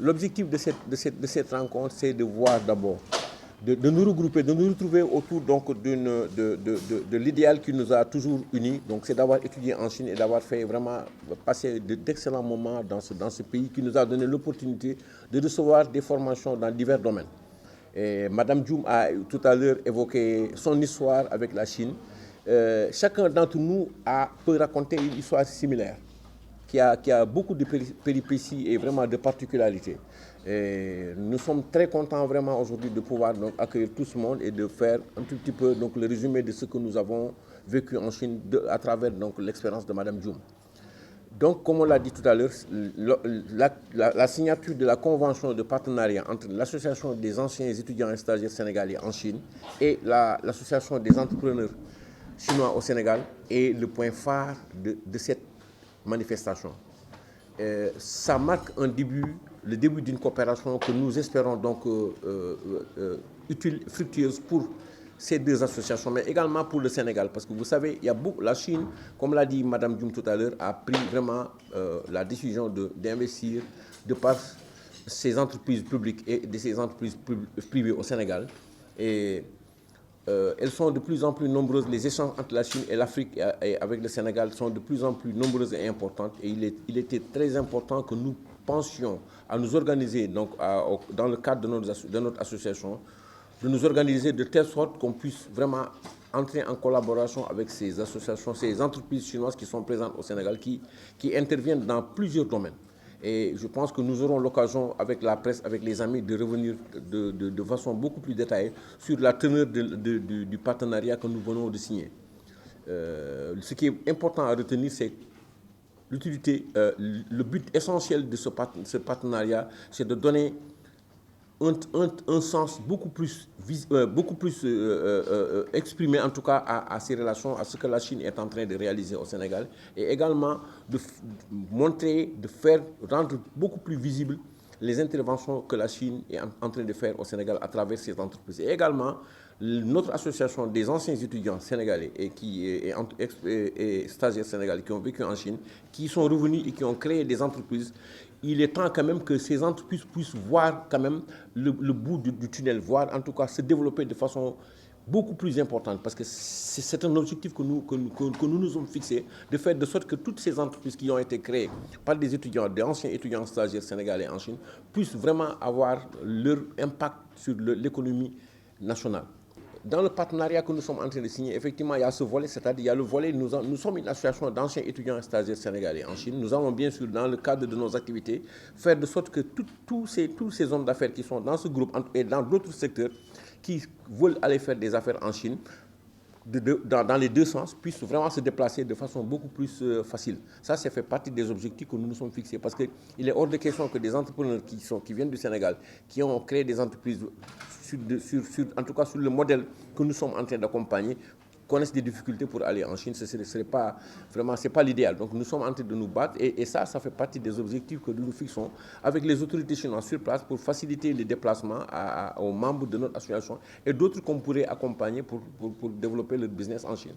L'objectif de cette rencontre, c'est de voir d'abord, de nous regrouper, de nous retrouver autour donc, de l'idéal qui nous a toujours unis. Donc c'est d'avoir étudié en Chine et d'avoir fait vraiment passer d'excellents moments dans ce pays qui nous a donné l'opportunité de recevoir des formations dans divers domaines. Et Madame Dioum a tout à l'heure évoqué son histoire avec la Chine. Chacun d'entre nous peut raconter une histoire similaire qui a beaucoup de péripéties et vraiment de particularités. Et nous sommes très contents vraiment aujourd'hui de pouvoir donc, accueillir tout ce monde et de faire un tout petit peu donc, le résumé de ce que nous avons vécu en Chine à travers l'expérience de Madame Dioum. Donc, comme on l'a dit tout à l'heure, la signature de la convention de partenariat entre l'Association des anciens étudiants et stagiaires sénégalais en Chine et l'Association des entrepreneurs chinois au Sénégal est le point phare de cette manifestation. Ça marque le début d'une coopération que nous espérons donc utile, fructueuse pour ces deux associations, mais également pour le Sénégal. Parce que vous savez, la Chine, comme l'a dit Mme Dioum tout à l'heure, a pris vraiment la décision d'investir de par ses entreprises publiques et de ses entreprises privées au Sénégal. Et elles sont de plus en plus nombreuses. Les échanges entre la Chine et l'Afrique et avec le Sénégal sont de plus en plus nombreuses et importantes. Et il était très important que nous pensions à nous organiser donc, dans le cadre de notre association, de nous organiser de telle sorte qu'on puisse vraiment entrer en collaboration avec ces associations, ces entreprises chinoises qui sont présentes au Sénégal, qui interviennent dans plusieurs domaines. Et je pense que nous aurons l'occasion, avec la presse, avec les amis, de revenir de façon beaucoup plus détaillée sur la teneur du partenariat que nous venons de signer. Ce qui est important à retenir, c'est l'utilité, le but essentiel de ce partenariat, c'est de donner un sens beaucoup plus exprimé, en tout cas, à ces relations, à ce que la Chine est en train de réaliser au Sénégal, et également de montrer, rendre beaucoup plus visible les interventions que la Chine est en train de faire au Sénégal à travers ces entreprises. Et également, notre association des anciens étudiants sénégalais et stagiaires sénégalais qui ont vécu en Chine, qui sont revenus et qui ont créé des entreprises. Il est temps quand même que ces entreprises puissent voir quand même le bout du tunnel, voir en tout cas se développer de façon beaucoup plus importante, parce que c'est un objectif que nous sommes fixés, de faire de sorte que toutes ces entreprises qui ont été créées par des anciens étudiants stagiaires sénégalais en Chine, puissent vraiment avoir leur impact sur l'économie nationale. Dans le partenariat que nous sommes en train de signer, effectivement, il y a ce volet, c'est-à-dire il y a le volet, nous sommes une association d'anciens étudiants et stagiaires sénégalais en Chine. Nous allons bien sûr, dans le cadre de nos activités, faire de sorte que tous ces hommes d'affaires qui sont dans ce groupe et dans d'autres secteurs qui veulent aller faire des affaires en Chine, dans les deux sens, puissent vraiment se déplacer de façon beaucoup plus facile. Ça fait partie des objectifs que nous nous sommes fixés, parce qu'il est hors de question que des entrepreneurs qui viennent du Sénégal, qui ont créé des entreprises, en tout cas sur le modèle que nous sommes en train d'accompagner, connaissent des difficultés pour aller en Chine. Ce n'est pas vraiment, c'est pas l'idéal. Donc nous sommes en train de nous battre, et ça fait partie des objectifs que nous nous fixons avec les autorités chinoises sur place pour faciliter les déplacements aux membres de notre association et d'autres qu'on pourrait accompagner pour développer leur business en Chine.